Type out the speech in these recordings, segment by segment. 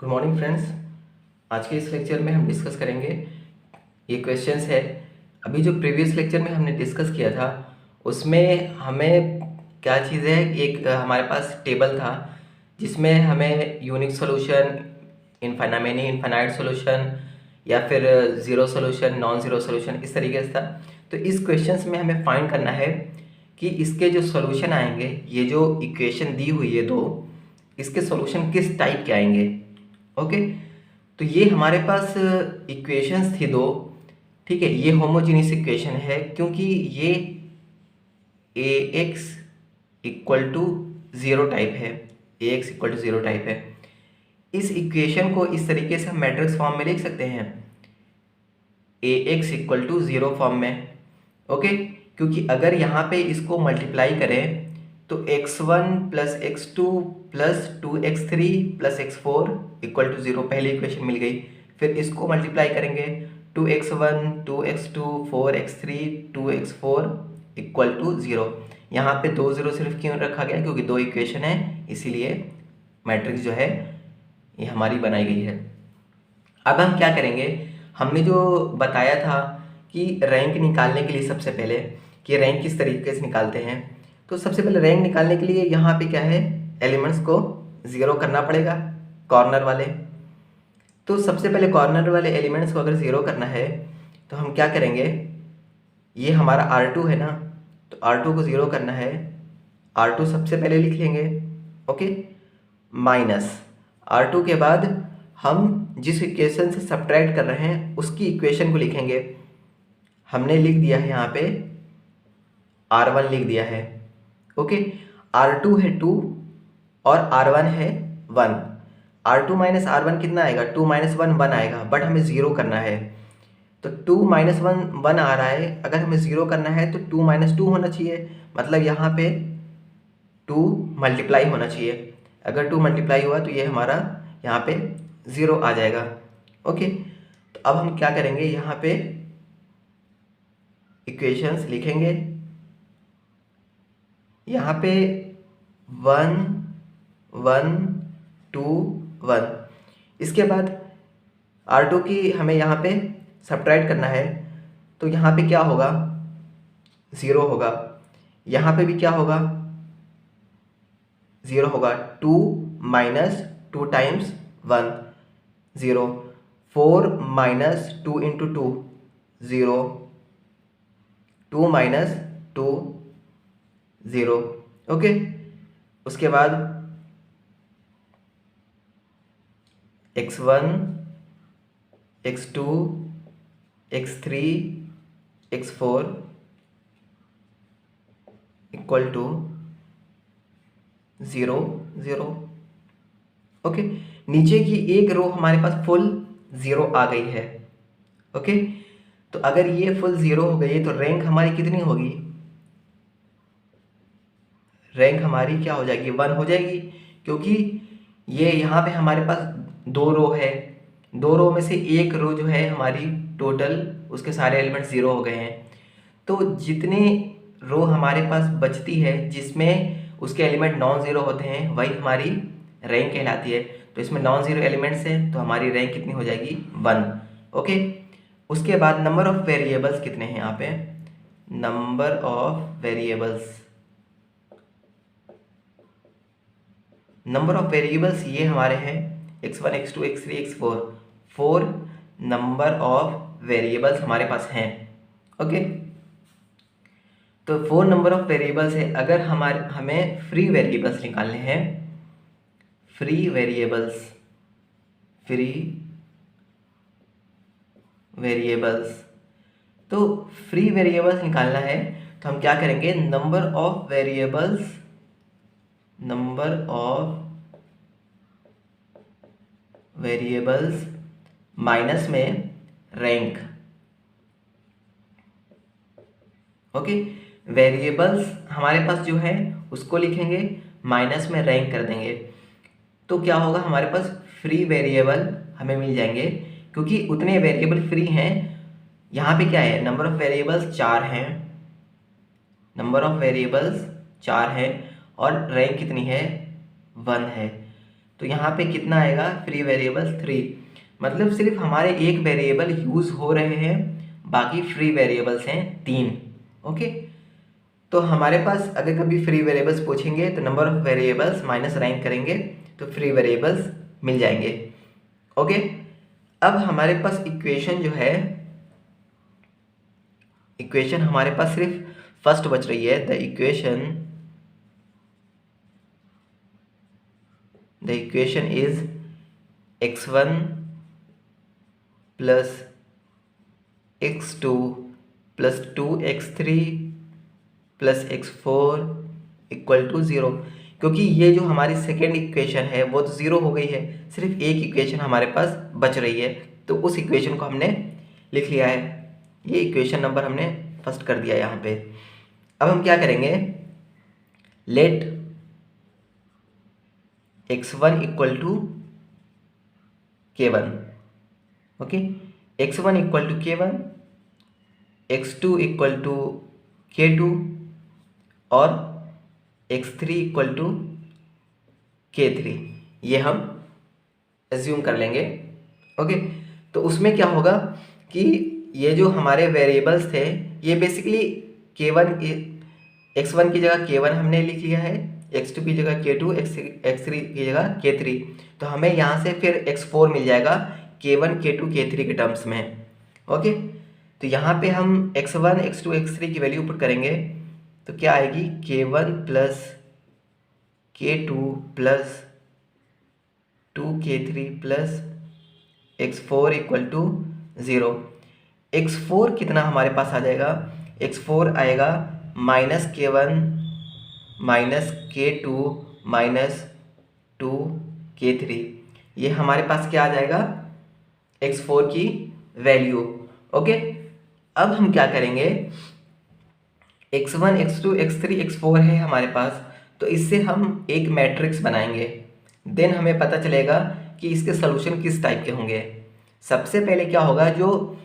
Good morning friends. आज के इस लेक्चर में हम डिस्कस करेंगे ये क्वेश्चंस है। अभी जो प्रीवियस लेक्चर में हमने डिस्कस किया था उसमें हमें क्या चीज़ है, एक हमारे पास टेबल था जिसमें हमें unique solution, many infinite solution या फिर zero solution, non zero solution, इस तरीके से था। तो इस क्वेश्चंस में हमें फाइंड करना है कि इसके जो सॉल्यूशन आएंगे, ये जो इक्वेशन दी हुई है दो, इसके सॉल्यूशन किस टाइप के आएंगे। ओके, तो ये हमारे पास इक्वेशंस थी दो। ठीक है, ये होमोजीनियस इक्वेशन है क्योंकि ये a x equal to zero type है। A x equal to zero type है। इस इक्वेशन को इस तरीके से हम मैट्रिक्स फॉर्म में लिख सकते हैं, a x equal to zero form में। ओके, क्योंकि अगर यहाँ पे इसको मल्टीप्लाई करें तो x1 plus x2 plus 2x3 plus x4 equal to zero, पहली इक्वेशन मिल गई। फिर इसको मल्टीप्लाई करेंगे 2x1 2x2 4x3 2x4 equal to zero. यहाँ पे दो ज़ीरो सिर्फ क्यों रखा गया, क्योंकि दो इक्वेशन है, इसीलिए मैट्रिक्स जो है ये हमारी बनाई गई है। अब हम क्या करेंगे, हमने जो बताया था कि रैंक निकालने के लिए सबसे पहले कि रैंक किस तरीके से निकालते हैं, तो सबसे पहले रैंक निकालने के लिए यहाँ पे क्या है, एलिमेंट्स को ज़ीरो करना पड़ेगा, कॉर्नर वाले। तो सबसे पहले कॉर्नर वाले एलिमेंट्स को अगर ज़ीरो करना है तो हम क्या करेंगे, ये हमारा R2 है ना, तो R2 को ज़ीरो करना है, R2 सबसे पहले लिख लेंगे। ओके, माइनस R2 के बाद हम जिस इक्वेशन से सब्ट्रैक्ट कर रहे हैं उसकी इक्वेशन को लिखेंगे। हमने लिख दिया है यहाँ पे R1 लिख दिया है। ओके, R2 है 2 और R1 है 1। R2 माइनस R1 कितना आएगा, 2 माइनस 1 1 आएगा, बट हमें ज़ीरो करना है। तो 2 माइनस 1 1 आ रहा है, अगर हमें ज़ीरो करना है तो 2 माइनस 2 होना चाहिए, मतलब यहाँ पे 2 मल्टीप्लाई होना चाहिए। अगर 2 मल्टीप्लाई हुआ तो ये हमारा यहाँ पे ज़ीरो आ जाएगा। ओके, तो अब हम क्या करेंगे, यहाँ पे इक्वेशंस लिखेंगे। यहाँ पे 1 1 2 1। इसके बाद R2 की हमें यहाँ पे सब्ट्रैक्ट करना है, तो यहाँ पे क्या होगा, ज़ीरो होगा। यहाँ पे भी क्या होगा, ज़ीरो होगा। 2 minus 2 times 1 zero, 4 minus 2 into 2 zero, 2 minus 2 zero. Okay, उसके बाद x1 x2 x3 x4 equal to zero zero. Okay, नीचे की एक रो हमारे पास फुल ज़ीरो आ गई है। ओके, तो अगर ये फुल ज़ीरो हो गई तो रैंक हमारी कितनी होगी, रैंक हमारी क्या हो जाएगी, 1 हो जाएगी, क्योंकि ये यहाँ पे हमारे पास दो रो है, दो रो में से एक रो जो है हमारी टोटल उसके सारे एलिमेंट ज़ीरो हो गए हैं। तो जितने रो हमारे पास बचती है जिसमें उसके एलिमेंट नॉन ज़ीरो होते हैं वही हमारी रैंक कहलाती है। तो इसमें नॉन ज़ीरो एलिमेंट्स हैं तो हमारी रैंक कितनी हो जाएगी, 1। ओके, उसके बाद नंबर ऑफ़ वेरिएबल्स कितने हैं, यहाँ पे number of variables, number of variables ये हमारे हैं x1 x2 x3 x4, 4 number of variables हमारे पास हैं। ओके, तो 4 नंबर ऑफ वेरिएबल्स है। अगर हमें फ्री वेरिएबल्स निकालने हैं, फ्री वेरिएबल्स तो फ्री वेरिएबल्स निकालना है तो हम क्या करेंगे, नंबर ऑफ वेरिएबल्स माइनस में रैंक। ओके, वेरिएबल्स हमारे पास जो है उसको लिखेंगे, माइनस में रैंक कर देंगे, तो क्या होगा, हमारे पास फ्री वेरिएबल हमें मिल जाएंगे, क्योंकि उतने वेरिएबल फ्री हैं। यहाँ पे क्या है, नंबर ऑफ वेरिएबल्स 4 हैं, और रैंक कितनी है, 1 है। तो यहाँ पे कितना आएगा, फ्री वेरिएबल 3, मतलब सिर्फ हमारे एक वेरिएबल यूज़ हो रहे हैं, बाकी फ्री वेरिएबल्स हैं 3। ओके, तो हमारे पास अगर कभी फ्री वेरिएबल्स पूछेंगे तो number of variables minus rank करेंगे तो फ्री वेरिएबल्स मिल जाएंगे। ओके, अब हमारे पास इक्वेशन जो है, इक्वेशन हमारे पास सिर्फ फर्स्ट बच रही है। The equation is x1 plus x2 plus 2x3 plus x4 equal to 0। क्योंकि ये जो हमारी सेकेंड इक्वेशन है वो तो 0 हो गई है, सिर्फ एक इक्वेशन हमारे पास बच रही है, तो उस इक्वेशन को हमने लिख लिया है। ये इक्वेशन नंबर हमने फर्स्ट कर दिया यहाँ पे। अब हम क्या करेंगे, let x1 equal to k1। Okay, x1 equal to k1, x2 equal to k2 और x3 इक्वल टू k3, ये हम एज्यूम कर लेंगे। ओके, तो उसमें क्या होगा कि ये जो हमारे वेरिएबल्स थे ये बेसिकली k1 x1 की जगह k1 हमने लिख लिया है, x2 की जगह k2, x3 की जगह k3, तो हमें यहाँ से फिर x4 मिल जाएगा k1 k2 k3 के टर्म्स में। ओके, तो यहाँ पे हम x1 x2 x3 की वैल्यू पुट करेंगे तो क्या आएगी, k1 plus k2 plus 2k3 plus x4 equal to 0। x4 कितना हमारे पास आ जाएगा, x4 आएगा -k1 minus k2 minus 2k3, ये हमारे पास क्या आ जाएगा, x4 की वैल्यू। ओके, अब हम क्या करेंगे, x1 x2 x3 x4 है हमारे पास, तो इससे हम एक मैट्रिक्स बनाएंगे, देन हमें पता चलेगा कि इसके सॉल्यूशन किस टाइप के होंगे। सबसे पहले क्या होगा, जो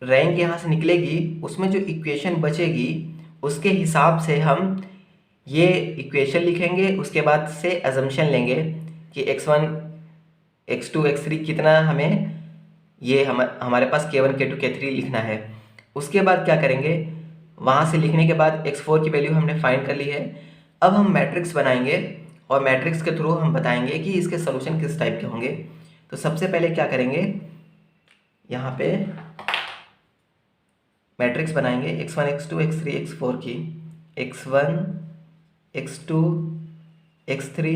रैंक यहाँ से निकलेगी उसमें जो इक्वेशन बचेगी उसके हिसाब से हम ये इक्वेशन लिखेंगे, उसके बाद से अजम्पशन लेंगे कि x1 x2 x3 कितना हमें ये हमारे पास k1 k2 k3 लिखना है। उसके बाद क्या करेंगे, वहाँ से लिखने के बाद x4 की वैल्यू हमने फाइंड कर ली है। अब हम मैट्रिक्स बनाएंगे और मैट्रिक्स के थ्रू हम बताएंगे कि इसके सॉल्यूशन किस टाइप के होंगे। तो सबसे पहले क्या करेंगे, यहाँ पे मैट्रिक्स बनाएंगे x1 x2 x3 x4 की, x1 x2 x3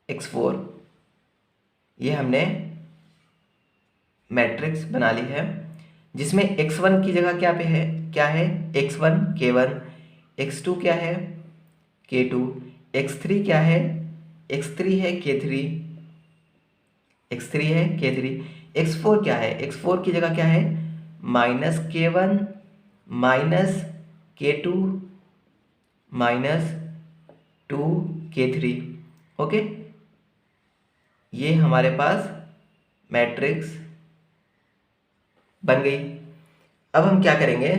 x4, ये हमने मैट्रिक्स बना ली है, जिसमें x1 की जगह क्या है x1 k1, x2 क्या है k2, x3 क्या है, x3 है k3, x3 है k3, x4 क्या है, x4 की जगह क्या है -k1 minus k2 minus 2k3। Okay, ये हमारे पास मैट्रिक्स बन गई। अब हम क्या करेंगे,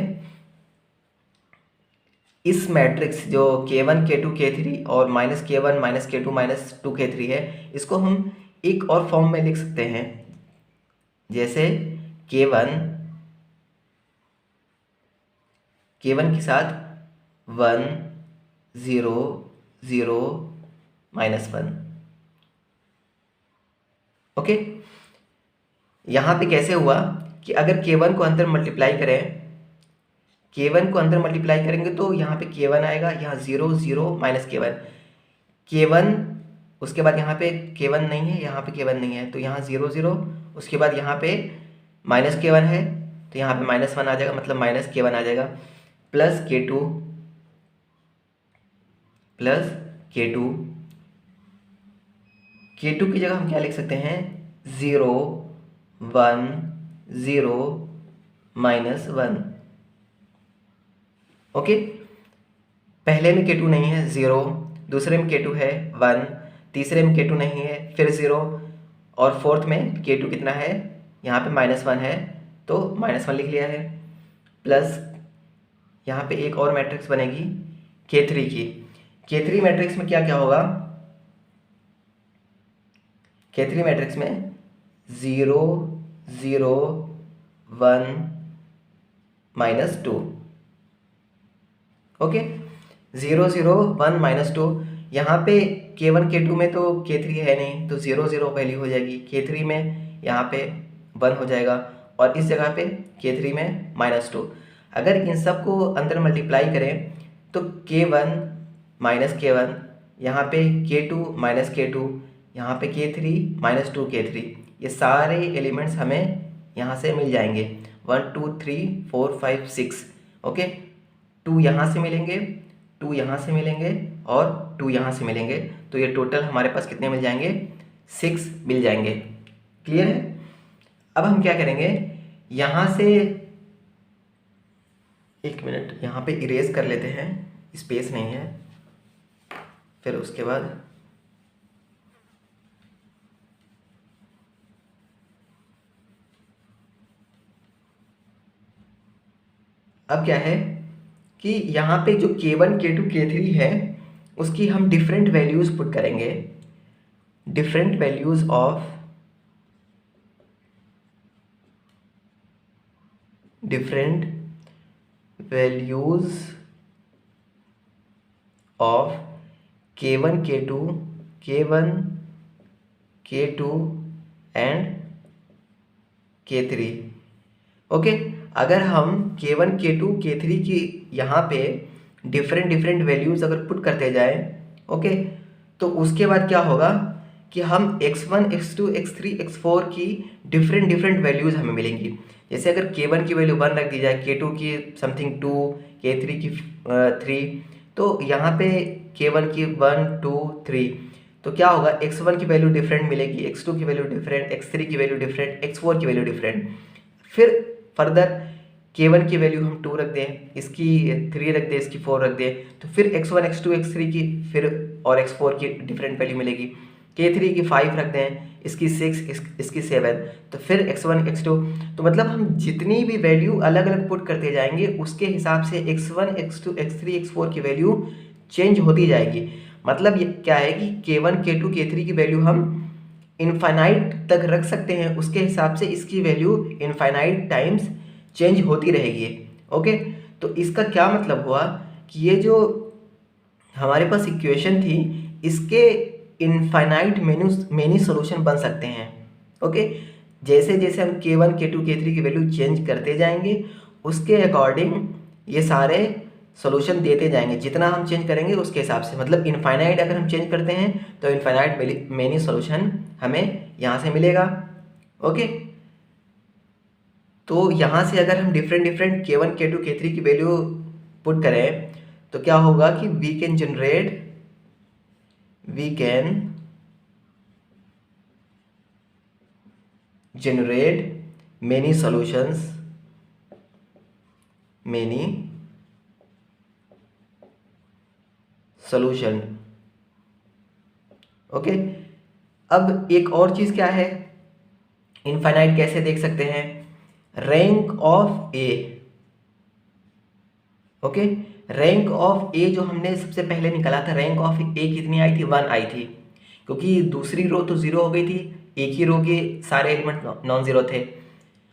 इस मैट्रिक्स जो k1 k2 k3 और -k1 -k2 -2k3 है, इसको हम एक और फॉर्म में लिख सकते हैं, जैसे k1 के साथ 1 0 0 -1। ओके, यहाँ पे कैसे हुआ कि अगर k1 को अंदर मल्टीप्लाई करें, k1 को अंदर मल्टीप्लाई करेंगे तो यहाँ पे k1 आएगा, यहाँ 0 0 -k1, k1 उसके बाद यहाँ पे k1 नहीं है, यहाँ पे k1 नहीं है, तो यहाँ 0 0, उसके बाद यहाँ पे -k1 है तो यहाँ पे -1 आ जाएगा, मतलब -k1 आ जाएगा, plus k2 plus k2, k2 की जगह हम क्या लिख सकते हैं, 0 1 0 -1। ओके, पहले में k2 नहीं है 0, दूसरे में k2 है 1, तीसरे में k2 नहीं है फिर 0, और फोर्थ में k2 कितना है, यहाँ पे -1 है तो -1 लिख लिया है, प्लस यहाँ पे एक और मैट्रिक्स बनेगी k3 की। k3 मैट्रिक्स में क्या क्या होगा, K3 मैट्रिक्स में 0 0 1 -2। ओके, 0 0 1 -2। यहाँ पे K1 K2 में तो K3 है नहीं, तो 0 0 वैल्यू हो जाएगी। K3 में यहाँ पे 1 हो जाएगा, और इस जगह पे K3 में -2। अगर इन सब को अंदर मल्टीप्लाई करें तो K1 -K1, यहाँ पे K2 -K2, यहाँ पे K3 -2 K3, ये सारे एलिमेंट्स हमें यहाँ से मिल जाएंगे। 1 2 3 4 5 6। ओके, 2 यहाँ से मिलेंगे, 2 यहाँ से मिलेंगे, और 2 यहाँ से मिलेंगे, तो ये टोटल हमारे पास कितने मिल जाएंगे? 6 मिल जाएंगे। क्लियर है? अब हम क्या करेंगे, यहाँ से 1 मिनट यहाँ पे इरेज कर लेते हैं, स्पेस नहीं है। फिर उसके बाद अब क्या है कि यहाँ पे जो K1 K2 K3 है उसकी हम डिफरेंट वैल्यूज़ पुट करेंगे। Different values of K1 K2 K1 K2 and K3। Okay, अगर हम K1 K2 K3 की यहाँ पे डिफरेंट वैल्यूज़ अगर पुट करते जाएं, ओके, तो उसके बाद क्या होगा कि हम x1 x2 x3 x4 की डिफरेंट वैल्यूज़ हमें मिलेंगी। जैसे अगर K1 की वैल्यू 1 रख दी जाए, K2 की समथिंग 2, K3 की 3, तो यहाँ पे K1 की 1 2 3, तो क्या होगा, x1 की वैल्यू डिफरेंट मिलेगी, x2 की वैल्यू डिफरेंट, x3 की वैल्यू डिफरेंट, x4 की वैल्यू डिफरेंट। फिर फर्दर K1 की वैल्यू हम 2 रख दें, इसकी 3 रख दें, इसकी 4 रख दें, तो फिर x1 x2 x3 की फिर और x4 की डिफरेंट वैल्यू मिलेगी। K3 की 5 रख दें, इसकी 6, इसकी 7, तो फिर x1 x2। तो मतलब हम जितनी भी वैल्यू अलग अलग पुट करते जाएंगे उसके हिसाब से x1 x2 x3 x4 की वैल्यू चेंज होती जाएगी। मतलब ये क्या है कि K1 K2 K3 की वैल्यू हम इनफाइनाइट तक रख सकते हैं, उसके हिसाब से इसकी वैल्यू इनफाइनाइट टाइम्स चेंज होती रहेगी। ओके, तो इसका क्या मतलब हुआ कि ये जो हमारे पास इक्वेशन थी इसके इनफाइनाइट मेनी सॉल्यूशन बन सकते हैं। ओके, जैसे जैसे हम K1 K2 K3 की वैल्यू चेंज करते जाएंगे उसके अकॉर्डिंग ये सारे सॉल्यूशन देते जाएंगे, जितना हम चेंज करेंगे उसके हिसाब से। मतलब इनफाइनाइट अगर हम चेंज करते हैं तो इनफाइनाइट मेनी सॉल्यूशन हमें यहाँ से मिलेगा। ओके, तो यहाँ से अगर हम डिफरेंट K1 K2 K3 की वैल्यू पुट करें तो क्या होगा कि we can generate many solutions, okay. अब एक और चीज क्या है, इनफाइनाइट कैसे देख सकते हैं, rank of A. Okay, rank of A जो हमने सबसे पहले निकाला था, रैंक ऑफ ए कितनी आई थी? 1 आई थी, क्योंकि दूसरी रो तो 0 हो गई थी, एक ही रो के सारे एलिमेंट नॉन जीरो थे।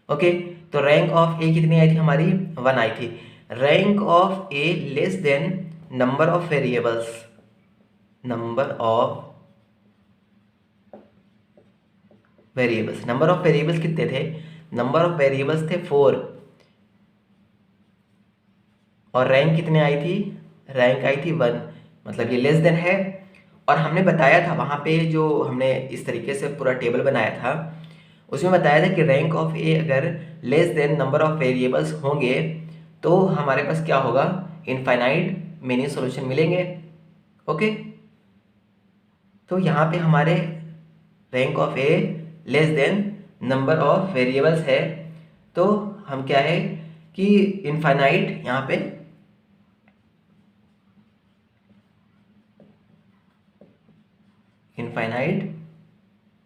ओके, तो रैंक ऑफ ए कितनी आई थी हमारी? 1 आई थी। Rank of A less than number of variables, number of variables कितने थे? नंबर ऑफ वेरिएबल्स थे 4, और रैंक कितने आई थी? रैंक आई थी 1, मतलब ये लेस देन है। और हमने बताया था वहाँ पे, जो हमने इस तरीके से पूरा टेबल बनाया था उसमें बताया था कि रैंक ऑफ ए अगर less than number of variables होंगे तो हमारे पास क्या होगा? इनफाइनाइट मेनी सॉल्यूशन मिलेंगे। ओके, तो यहाँ पे हमारे rank of A less than number of variables है, तो हम क्या है कि इनफाइनाइट यहाँ पे इनफाइनाइट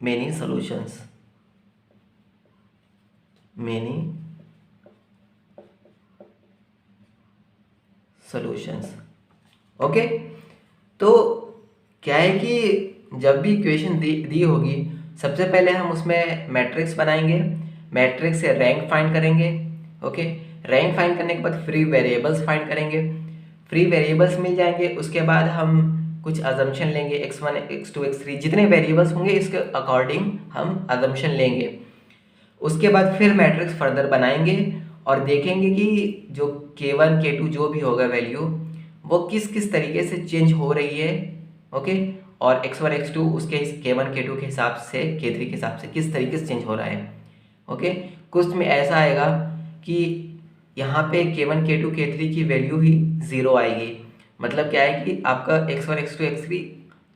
मेनी सॉल्यूशंस, ओके। तो क्या है कि जब भी इक्वेशन दी होगी सबसे पहले हम उसमें मैट्रिक्स बनाएंगे, मैट्रिक्स से रैंक फाइंड करेंगे। ओके, रैंक फाइंड करने के बाद फ्री वेरिएबल्स फाइंड करेंगे, फ्री वेरिएबल्स मिल जाएंगे। उसके बाद हम कुछ अजम्पशन लेंगे, x1 x2 x3 जितने वेरिएबल्स होंगे इसके अकॉर्डिंग हम अजम्पशन लेंगे। उसके बाद फिर मैट्रिक्स फर्दर बनाएंगे और देखेंगे कि जो k1 k2 जो भी होगा वैल्यू वो किस किस तरीके से चेंज हो रही है। ओके, और x1 x2 उसके k1 k2 के हिसाब से k3 के हिसाब से किस तरीके से चेंज हो रहा है। ओके, कुछ में ऐसा आएगा कि यहाँ पे k1 k2 k3 की वैल्यू ही 0 आएगी, मतलब क्या है कि आपका x1 x2 x3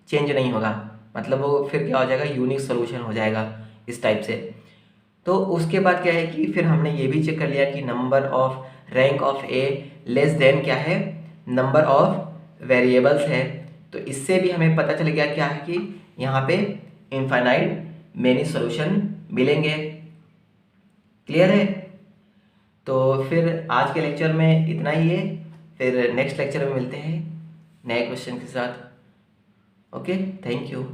चेंज नहीं होगा, मतलब वो फिर क्या हो जाएगा, यूनिक सोल्यूशन हो जाएगा इस टाइप से। तो उसके बाद क्या है कि फिर हमने ये भी चेक कर लिया कि number of rank of A less than क्या है, नंबर ऑफ वेरिएबल्स है। तो इससे भी हमें पता चल गया क्या है कि यहाँ पे इनफाइनाइट मेनी सॉल्यूशन मिलेंगे। क्लियर है? तो फिर आज के लेक्चर में इतना ही है, फिर नेक्स्ट लेक्चर में मिलते हैं नए क्वेश्चन के साथ। Okay, thank you.